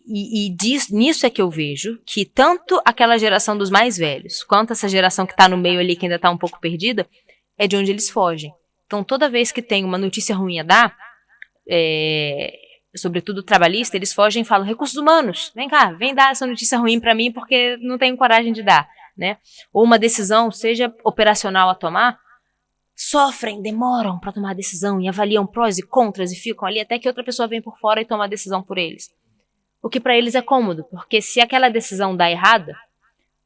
E nisso é que eu vejo que tanto aquela geração dos mais velhos, quanto essa geração que está no meio ali, que ainda está um pouco perdida, é de onde eles fogem. Então, toda vez que tem uma notícia ruim a dar, sobretudo trabalhista, eles fogem e falam, recursos humanos, vem cá, vem dar essa notícia ruim para mim, porque não tenho coragem de dar, né? Ou uma decisão, seja operacional a tomar, sofrem, demoram para tomar a decisão e avaliam prós e contras e ficam ali até que outra pessoa vem por fora e toma a decisão por eles. O que para eles é cômodo, porque se aquela decisão dá errada,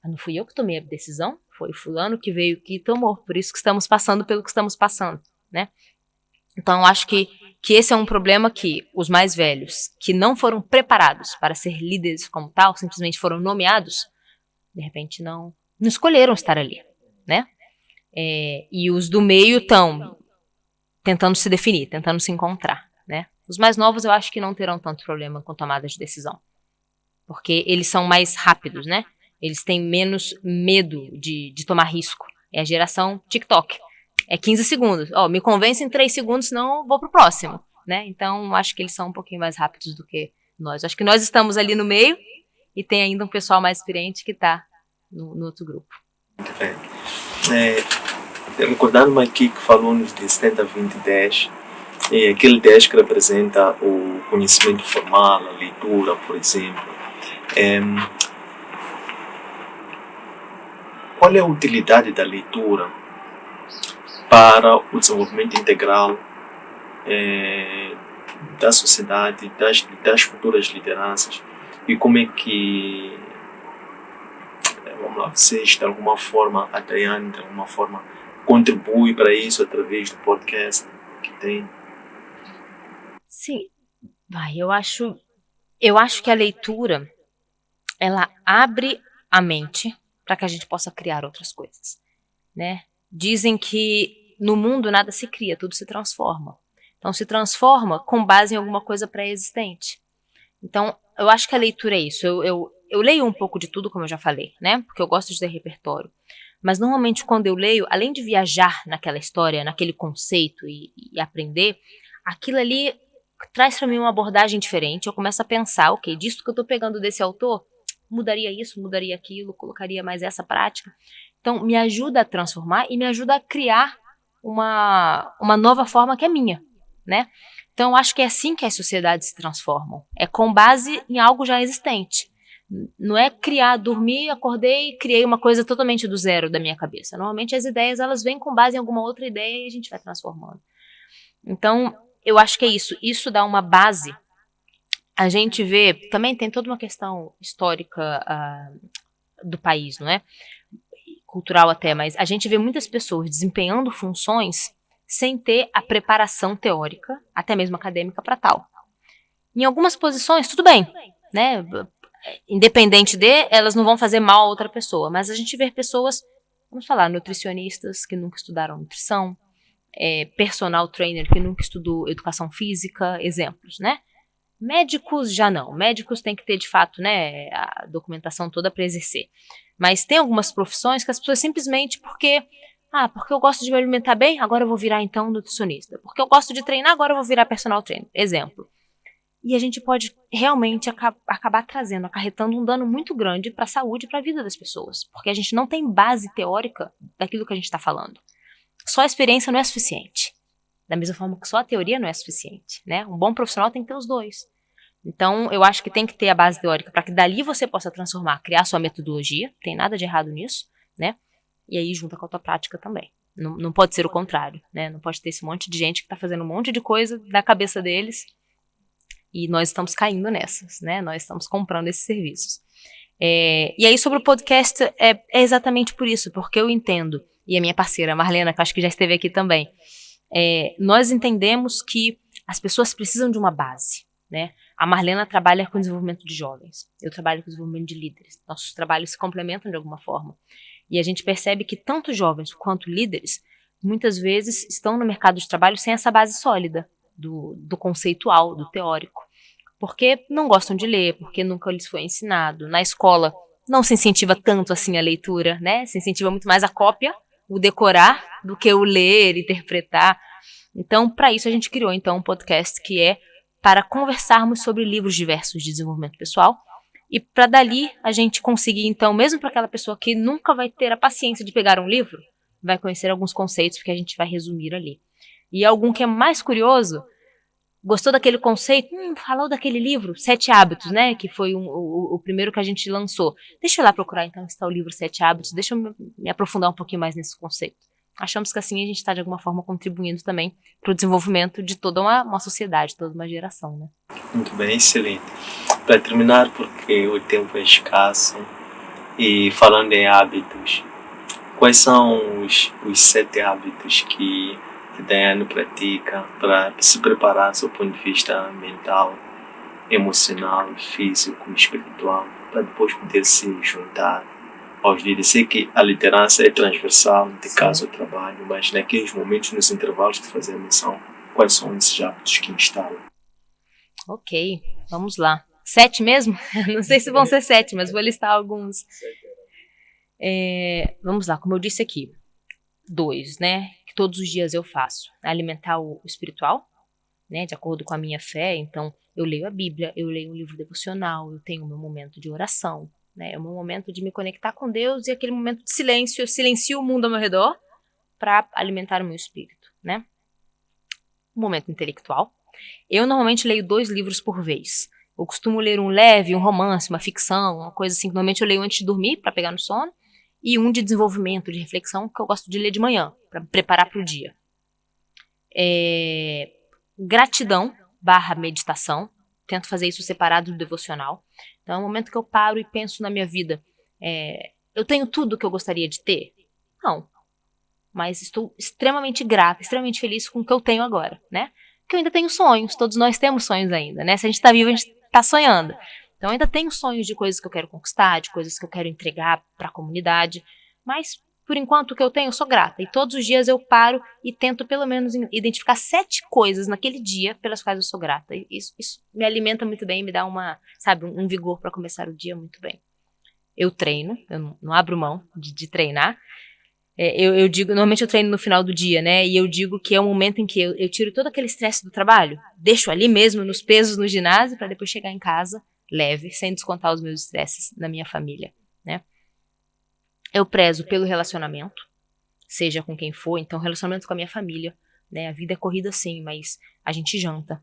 não fui eu que tomei a decisão, foi fulano que veio que tomou, por isso que estamos passando pelo que estamos passando, né? Então eu acho que esse é um problema que os mais velhos, que não foram preparados para ser líderes como tal, simplesmente foram nomeados, de repente não escolheram estar ali, né? E os do meio estão tentando se definir, tentando se encontrar, né? Os mais novos eu acho que não terão tanto problema com tomada de decisão, porque eles são mais rápidos, né? Eles têm menos medo de tomar risco. É a geração TikTok. É 15 segundos. Me convence em 3 segundos, senão eu vou pro próximo, né? Então, acho que eles são um pouquinho mais rápidos do que nós. Acho que nós estamos ali no meio e tem ainda um pessoal mais experiente que está no outro grupo. Muito bem. Recordando-me aqui que falou-nos de 70, 20, 10, aquele 10 que representa o conhecimento formal, a leitura, por exemplo. Qual é a utilidade da leitura para o desenvolvimento integral da sociedade, das futuras lideranças, e como é que, vamos lá, vocês de alguma forma, a Daiane de alguma forma contribui para isso através do podcast que tem? Sim, eu acho que a leitura ela abre a mente para que a gente possa criar outras coisas, né? Dizem que no mundo nada se cria, tudo se transforma. Então se transforma com base em alguma coisa pré-existente. Então eu acho que a leitura é isso. Eu leio um pouco de tudo, como eu já falei, né? Porque eu gosto de ter repertório. Mas normalmente quando eu leio, além de viajar naquela história, naquele conceito e aprender, aquilo ali traz para mim uma abordagem diferente. Eu começo a pensar, ok, disso que eu estou pegando desse autor, mudaria isso, mudaria aquilo, colocaria mais essa prática. Então me ajuda a transformar e me ajuda a criar uma nova forma que é minha, né? Então eu acho que é assim que as sociedades se transformam. É com base em algo já existente. Não é criar, dormir, acordei e criei uma coisa totalmente do zero da minha cabeça. Normalmente as ideias elas vêm com base em alguma outra ideia e a gente vai transformando. Então eu acho que é isso. Isso dá uma base. A gente vê, também tem toda uma questão histórica do país, não é? Cultural até, mas a gente vê muitas pessoas desempenhando funções sem ter a preparação teórica, até mesmo acadêmica, para tal. Em algumas posições, tudo bem, né? Independente elas não vão fazer mal a outra pessoa, mas a gente vê pessoas, vamos falar, nutricionistas que nunca estudaram nutrição, personal trainer que nunca estudou educação física, exemplos, né? Médicos já não, médicos têm que ter de fato, né, a documentação toda para exercer, mas tem algumas profissões que as pessoas simplesmente porque eu gosto de me alimentar bem, agora eu vou virar então nutricionista, porque eu gosto de treinar, agora eu vou virar personal trainer, exemplo. E a gente pode realmente acabar acarretando um dano muito grande para a saúde e para a vida das pessoas, porque a gente não tem base teórica daquilo que a gente está falando. Só a experiência não é suficiente. Da mesma forma que só a teoria não é suficiente, né? Um bom profissional tem que ter os dois. Então, eu acho que tem que ter a base teórica para que dali você possa transformar, criar sua metodologia, não tem nada de errado nisso, né? E aí junta com a tua prática também. Não pode ser o contrário, né? Não pode ter esse monte de gente que está fazendo um monte de coisa da cabeça deles e nós estamos caindo nessas, né? Nós estamos comprando esses serviços. E aí sobre o podcast é exatamente por isso, porque eu entendo, e a minha parceira Marlena, que eu acho que já esteve aqui também, nós entendemos que as pessoas precisam de uma base, né? A Marlena trabalha com desenvolvimento de jovens, eu trabalho com desenvolvimento de líderes, nossos trabalhos se complementam de alguma forma, e a gente percebe que tanto jovens quanto líderes, muitas vezes estão no mercado de trabalho sem essa base sólida do conceitual, do teórico, porque não gostam de ler, porque nunca lhes foi ensinado, na escola não se incentiva tanto assim a leitura, né? Se incentiva muito mais a cópia, o decorar, do que o ler, interpretar. Então, para isso a gente criou então um podcast que é para conversarmos sobre livros diversos de desenvolvimento pessoal e para dali a gente conseguir então, mesmo para aquela pessoa que nunca vai ter a paciência de pegar um livro, vai conhecer alguns conceitos porque a gente vai resumir ali. E algum que é mais curioso, gostou daquele conceito? Falou daquele livro, 7 Hábitos, né? Que foi o primeiro que a gente lançou. Deixa eu lá procurar então se está o livro 7 Hábitos, deixa eu me aprofundar um pouquinho mais nesse conceito. Achamos que assim a gente está de alguma forma contribuindo também para o desenvolvimento de toda uma sociedade, toda uma geração, né? Muito bem, excelente. Para terminar, porque o tempo é escasso, e falando em hábitos, quais são os 7 hábitos que Daiane pratica para se preparar do seu ponto de vista mental, emocional, físico, espiritual, para depois poder se juntar aos líderes? Sei que a liderança é transversal, de casa ao trabalho, mas naqueles momentos, nos intervalos de fazer a missão, quais são esses hábitos que instalam? Ok, vamos lá. 7 mesmo? Não sei se vão ser 7, mas vou listar alguns. Vamos lá, como eu disse aqui, 2, né? Que todos os dias eu faço. Alimentar o espiritual, né? De acordo com a minha fé. Então, eu leio a Bíblia, eu leio um livro devocional, eu tenho o meu momento de oração, né? É o meu momento de me conectar com Deus e aquele momento de silêncio. Eu silencio o mundo ao meu redor para alimentar o meu espírito, né? Um momento intelectual. Eu normalmente leio 2 livros por vez. Eu costumo ler um leve, um romance, uma ficção, uma coisa assim que normalmente eu leio antes de dormir para pegar no sono, e um de desenvolvimento, de reflexão, que eu gosto de ler de manhã, para me preparar para o dia. Gratidão / meditação. Tento fazer isso separado do devocional. Então é um momento que eu paro e penso na minha vida. Eu tenho tudo o que eu gostaria de ter? Não. Mas estou extremamente grata, extremamente feliz com o que eu tenho agora, né? Porque eu ainda tenho sonhos, todos nós temos sonhos ainda, né? Se a gente está vivo, a gente está sonhando. Então ainda tenho sonhos de coisas que eu quero conquistar, de coisas que eu quero entregar para a comunidade, mas por enquanto o que eu tenho, eu sou grata. E todos os dias eu paro e tento pelo menos identificar 7 coisas naquele dia pelas quais eu sou grata. E isso me alimenta muito bem, me dá um vigor para começar o dia muito bem. Eu treino, eu não abro mão de treinar. Eu digo, normalmente eu treino no final do dia, né? E eu digo que é o momento em que eu tiro todo aquele estresse do trabalho, deixo ali mesmo nos pesos no ginásio para depois chegar em casa leve, sem descontar os meus estresses na minha família, né? Eu prezo pelo relacionamento, seja com quem for, então relacionamento com a minha família, né? A vida é corrida sim, mas a gente janta.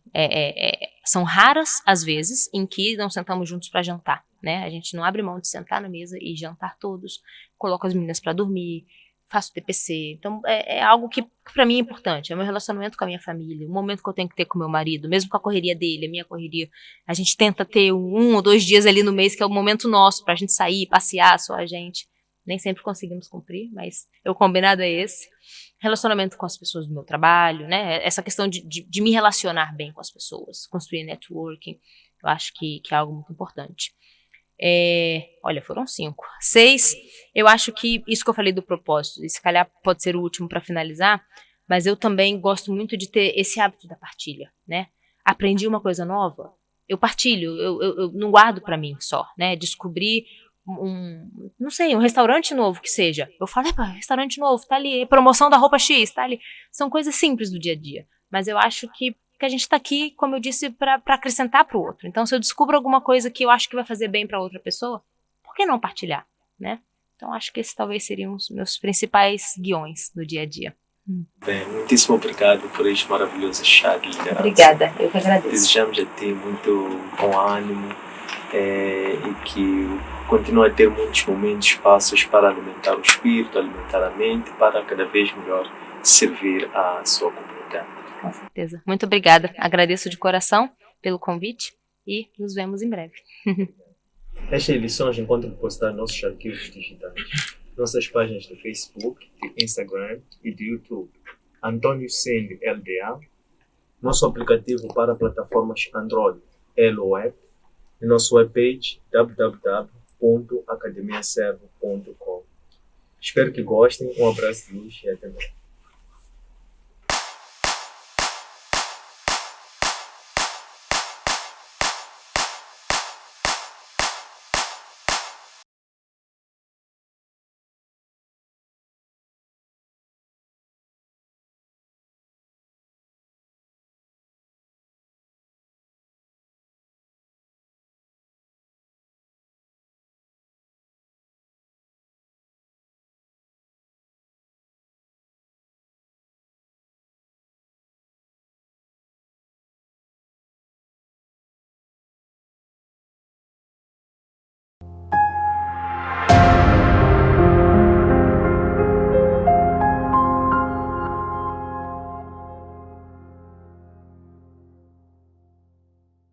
São raras as vezes em que não sentamos juntos para jantar, né? A gente não abre mão de sentar na mesa e jantar todos, coloco as meninas para dormir, faço TPC, então é algo que pra mim é importante, é o meu relacionamento com a minha família, o momento que eu tenho que ter com meu marido, mesmo com a correria dele, a minha correria, a gente tenta ter 1 ou 2 dias ali no mês que é o momento nosso pra gente sair, passear, só a gente, nem sempre conseguimos cumprir, mas o combinado é esse, relacionamento com as pessoas do meu trabalho, né, essa questão de me relacionar bem com as pessoas, construir networking, eu acho que é algo muito importante. Olha, foram 5. 6, eu acho que isso que eu falei do propósito, e se calhar pode ser o último para finalizar, mas eu também gosto muito de ter esse hábito da partilha, né? Aprendi uma coisa nova, eu partilho, eu não guardo para mim só, né? Descobri não sei, um restaurante novo que seja. Eu falo, restaurante novo, tá ali, promoção da roupa X, tá ali. São coisas simples do dia a dia, mas eu acho que a gente está aqui, como eu disse, para acrescentar para o outro. Então, se eu descubro alguma coisa que eu acho que vai fazer bem para outra pessoa, por que não partilhar, né? Então, acho que esses talvez seriam os meus principais guiões no dia a dia. Bem, muitíssimo obrigado por este maravilhoso chá de liderança. Obrigada, eu que agradeço. Desejamos a ti muito bom ânimo e que continue a ter muitos momentos, espaços para alimentar o espírito, alimentar a mente, para cada vez melhor servir a sua comunidade. Com certeza. Muito obrigada. Agradeço de coração pelo convite e nos vemos em breve. Esta edição encontra postar nossos arquivos digitais, nossas páginas do Facebook, do Instagram e do YouTube. Antônio Sende LDA, nosso aplicativo para plataformas Android, LOAP, e nosso webpage www.academiaservo.com. Espero que gostem, um abraço de luz e até mais.